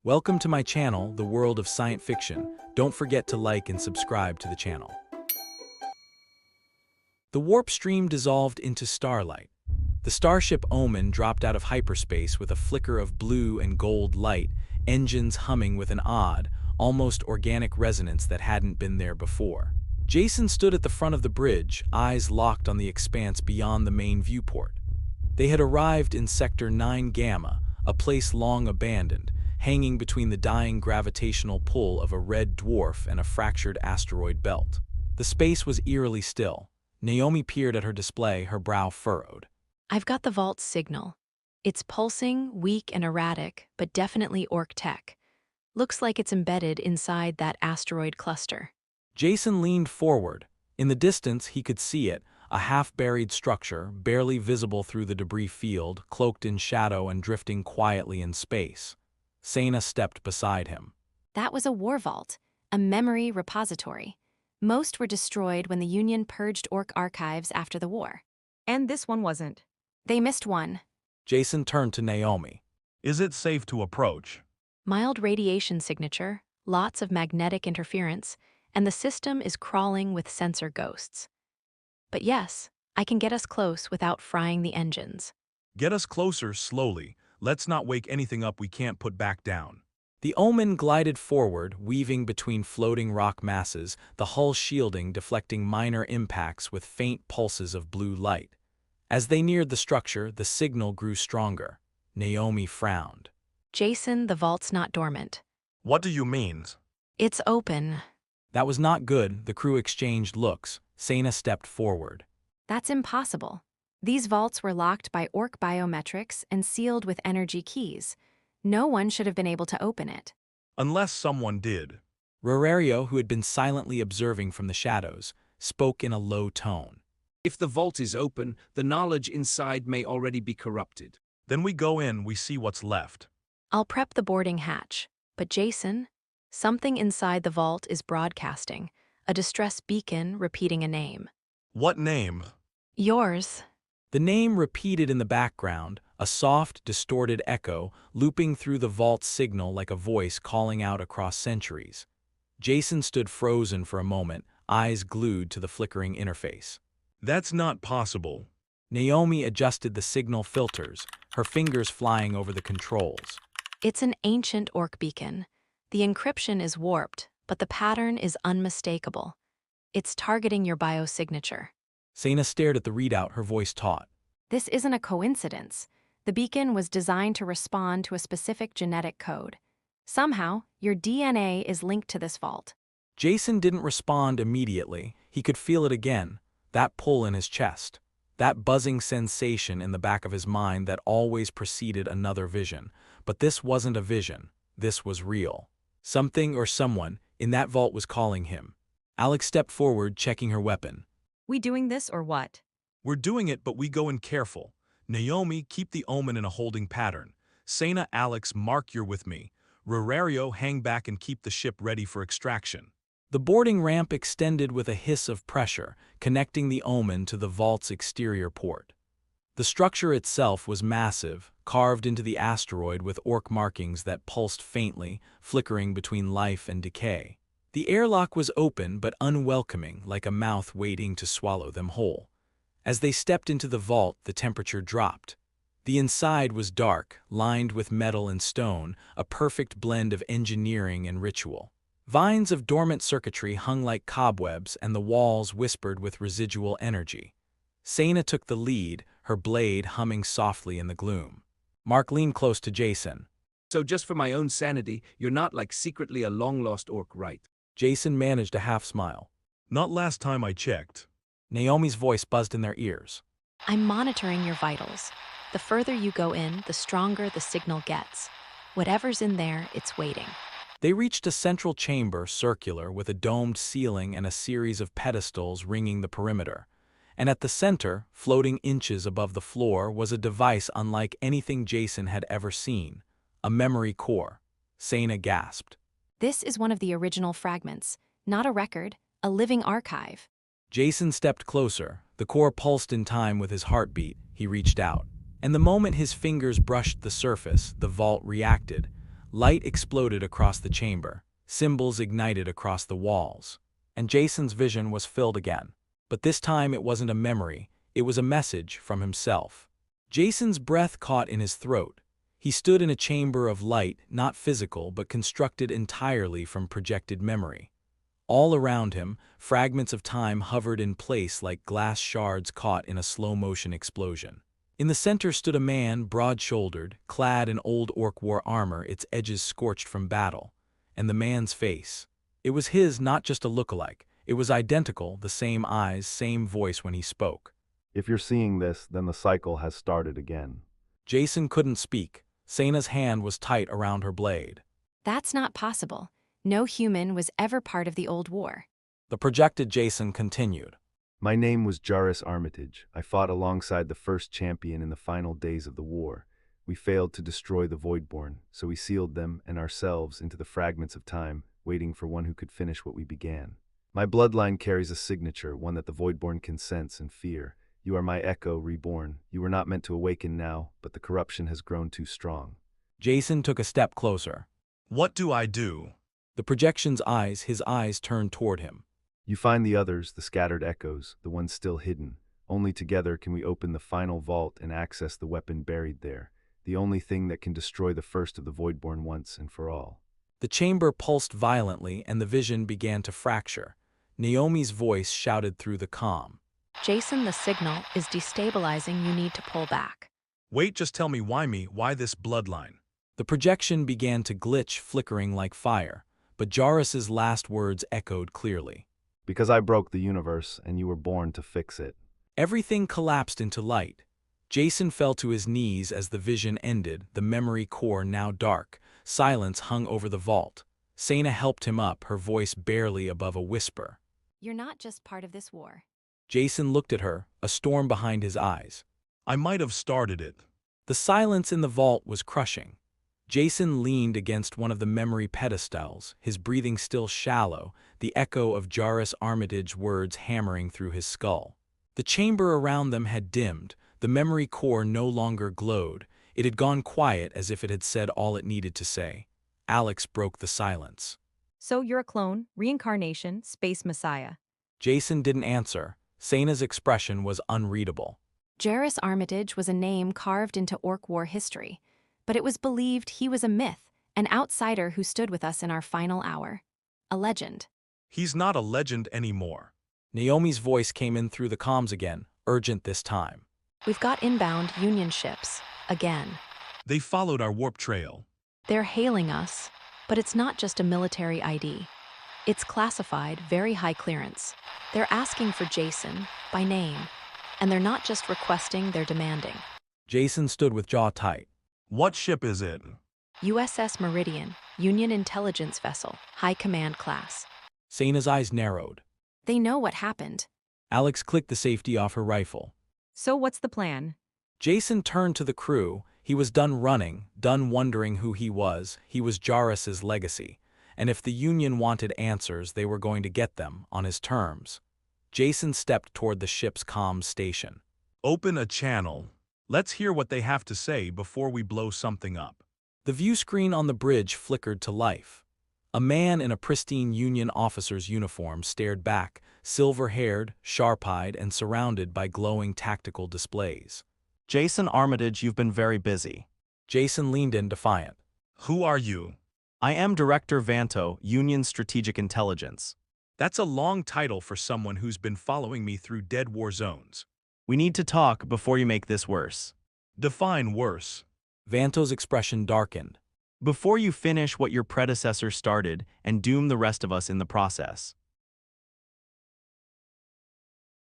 Welcome to my channel, The World of Science Fiction. Don't forget to like and subscribe to the channel. The warp stream dissolved into starlight. The starship Omen dropped out of hyperspace with a flicker of blue and gold light, engines humming with an odd, almost organic resonance that hadn't been there before. Jason stood at the front of the bridge, eyes locked on the expanse beyond the main viewport. They had arrived in Sector 9 Gamma, a place long abandoned, hanging between the dying gravitational pull of a red dwarf and a fractured asteroid belt. The space was eerily still. Naomi peered at her display, her brow furrowed. I've got the vault's signal. It's pulsing, weak and erratic, but definitely Orc tech. Looks like it's embedded inside that asteroid cluster. Jason leaned forward. In the distance, he could see it, a half-buried structure, barely visible through the debris field, cloaked in shadow and drifting quietly in space. Seyna stepped beside him. That was a war vault, a memory repository. Most were destroyed when the Union purged Orc archives after the war. And this one wasn't. They missed one. Jason turned to Naomi. Is it safe to approach? Mild radiation signature, lots of magnetic interference, and the system is crawling with sensor ghosts. But yes, I can get us close without frying the engines. Get us closer slowly. Let's not wake anything up we can't put back down. The Omen glided forward, weaving between floating rock masses, the hull shielding deflecting minor impacts with faint pulses of blue light. As they neared the structure, the signal grew stronger. Naomi frowned. Jason, the vault's not dormant. What do you mean? It's open. That was not good. The crew exchanged looks. Seyna stepped forward. That's impossible. These vaults were locked by Orc biometrics and sealed with energy keys. No one should have been able to open it. Unless someone did. Rorario, who had been silently observing from the shadows, spoke in a low tone. If the vault is open, the knowledge inside may already be corrupted. Then we go in, we see what's left. I'll prep the boarding hatch. But Jason, something inside the vault is broadcasting, a distress beacon repeating a name. What name? Yours. The name repeated in the background, a soft, distorted echo looping through the vault's signal like a voice calling out across centuries. Jason stood frozen for a moment, eyes glued to the flickering interface. That's not possible. Naomi adjusted the signal filters, her fingers flying over the controls. It's an ancient Orc beacon. The encryption is warped, but the pattern is unmistakable. It's targeting your biosignature. Seyna stared at the readout, her voice taut. This isn't a coincidence. The beacon was designed to respond to a specific genetic code. Somehow, your DNA is linked to this vault. Jason didn't respond immediately. He could feel it again, that pull in his chest, that buzzing sensation in the back of his mind that always preceded another vision. But this wasn't a vision. This was real. Something or someone in that vault was calling him. Alex stepped forward, checking her weapon. We doing this or what? We're doing it, but we go in careful. Naomi, keep the Omen in a holding pattern. Seyna, Alex, Mark, you're with me. Rorario, hang back and keep the ship ready for extraction. The boarding ramp extended with a hiss of pressure, connecting the Omen to the vault's exterior port. The structure itself was massive, carved into the asteroid with Orc markings that pulsed faintly, flickering between life and decay. The airlock was open but unwelcoming, like a mouth waiting to swallow them whole. As they stepped into the vault, the temperature dropped. The inside was dark, lined with metal and stone, a perfect blend of engineering and ritual. Vines of dormant circuitry hung like cobwebs, and the walls whispered with residual energy. Seyna took the lead, her blade humming softly in the gloom. Mark leaned close to Jason. So just for my own sanity, you're not like secretly a long-lost Orc, right? Jason managed a half-smile. Not last time I checked. Naomi's voice buzzed in their ears. I'm monitoring your vitals. The further you go in, the stronger the signal gets. Whatever's in there, it's waiting. They reached a central chamber, circular, with a domed ceiling and a series of pedestals ringing the perimeter. And at the center, floating inches above the floor, was a device unlike anything Jason had ever seen. A memory core. Seyna gasped. This is one of the original fragments. Not a record, a living archive. Jason stepped closer. The core pulsed in time with his heartbeat. He reached out. And the moment his fingers brushed the surface, the vault reacted. Light exploded across the chamber, symbols ignited across the walls, and Jason's vision was filled again. But this time it wasn't a memory, it was a message from himself. Jason's breath caught in his throat. He stood in a chamber of light, not physical but constructed entirely from projected memory. All around him, fragments of time hovered in place like glass shards caught in a slow-motion explosion. In the center stood a man, broad-shouldered, clad in old Orc war armor, its edges scorched from battle. And the man's face. It was his, not just a look-alike. It was identical, the same eyes, same voice when he spoke. If you're seeing this, then the cycle has started again. Jason couldn't speak. Seyna's hand was tight around her blade. That's not possible. No human was ever part of the old war. The projected Jason continued. My name was Armitage. I fought alongside the first champion in the final days of the war. We failed to destroy the Voidborn, so we sealed them and ourselves into the fragments of time, waiting for one who could finish what we began. My bloodline carries a signature, one that the Voidborn can sense and fear. You are my echo reborn. You were not meant to awaken now, but the corruption has grown too strong. Jason took a step closer. What do I do? The projection's eyes, his eyes turned toward him. You find the others, the scattered echoes, the ones still hidden. Only together can we open the final vault and access the weapon buried there, the only thing that can destroy the first of the Voidborn once and for all. The chamber pulsed violently and the vision began to fracture. Naomi's voice shouted through the calm. Jason, the signal is destabilizing. You need to pull back. Wait, just tell me why this bloodline? The projection began to glitch, flickering like fire, but Jarrus's last words echoed clearly. Because I broke the universe and you were born to fix it. Everything collapsed into light. Jason fell to his knees as the vision ended, the memory core now dark. Silence hung over the vault. Seyna helped him up, her voice barely above a whisper. You're not just part of this war. Jason looked at her, a storm behind his eyes. I might have started it. The silence in the vault was crushing. Jason leaned against one of the memory pedestals, his breathing still shallow, the echo of Armitage's words hammering through his skull. The chamber around them had dimmed, the memory core no longer glowed. It had gone quiet as if it had said all it needed to say. Alex broke the silence. So you're a clone, reincarnation, space messiah. Jason didn't answer. Seyna's expression was unreadable. Armitage was a name carved into Orc war history, but it was believed he was a myth, an outsider who stood with us in our final hour. A legend. He's not a legend anymore. Naomi's voice came in through the comms again, urgent this time. We've got inbound Union ships, again. They followed our warp trail. They're hailing us, but it's not just a military ID. It's classified, very high clearance. They're asking for Jason, by name. And they're not just requesting, they're demanding. Jason stood with jaw tight. What ship is it? USS Meridian, Union intelligence vessel, high command class. Seyna's eyes narrowed. They know what happened. Alex clicked the safety off her rifle. So what's the plan? Jason turned to the crew. He was done running, done wondering who he was. He was Jarrus's legacy. And if the Union wanted answers, they were going to get them, on his terms. Jason stepped toward the ship's comms station. Open a channel. Let's hear what they have to say before we blow something up. The view screen on the bridge flickered to life. A man in a pristine Union officer's uniform stared back, silver-haired, sharp-eyed, and surrounded by glowing tactical displays. Jason Armitage, you've been very busy. Jason leaned in defiant. Who are you? I am Director Vanto, Union Strategic Intelligence. That's a long title for someone who's been following me through dead war zones. We need to talk before you make this worse. Define worse. Vanto's expression darkened. Before you finish what your predecessor started and doom the rest of us in the process.